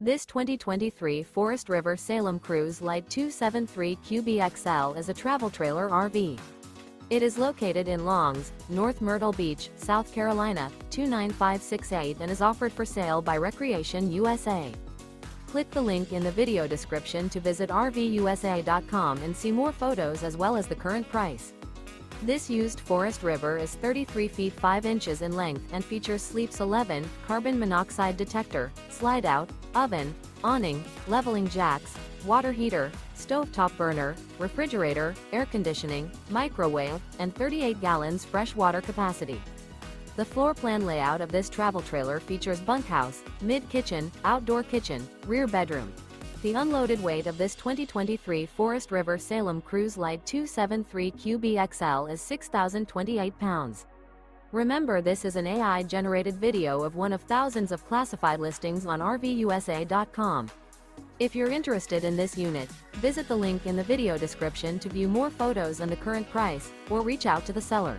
This 2023 Forest River Salem Cruise Lite 273 QBXL is a travel trailer RV. It is located in Longs, North Myrtle Beach, South Carolina, 29568 and is offered for sale by Recreation USA. Click the link in the video description to visit RVUSA.com and see more photos as well as the current price. This used Forest River is 33 feet 5 inches in length and features Sleep's 11, carbon monoxide detector, Slideout, oven, awning, leveling jacks, water heater, stovetop burner, refrigerator, air conditioning, microwave, and 38 gallons fresh water capacity. The floor plan layout of this travel trailer features bunkhouse, mid-kitchen, outdoor kitchen, rear bedroom. The unloaded weight of this 2023 Forest River Salem Cruise Lite 273 QBXL is 6,028 pounds. Remember, this is an AI-generated video of one of thousands of classified listings on RVUSA.com. If you're interested in this unit, visit the link in the video description to view more photos and the current price, or reach out to the seller.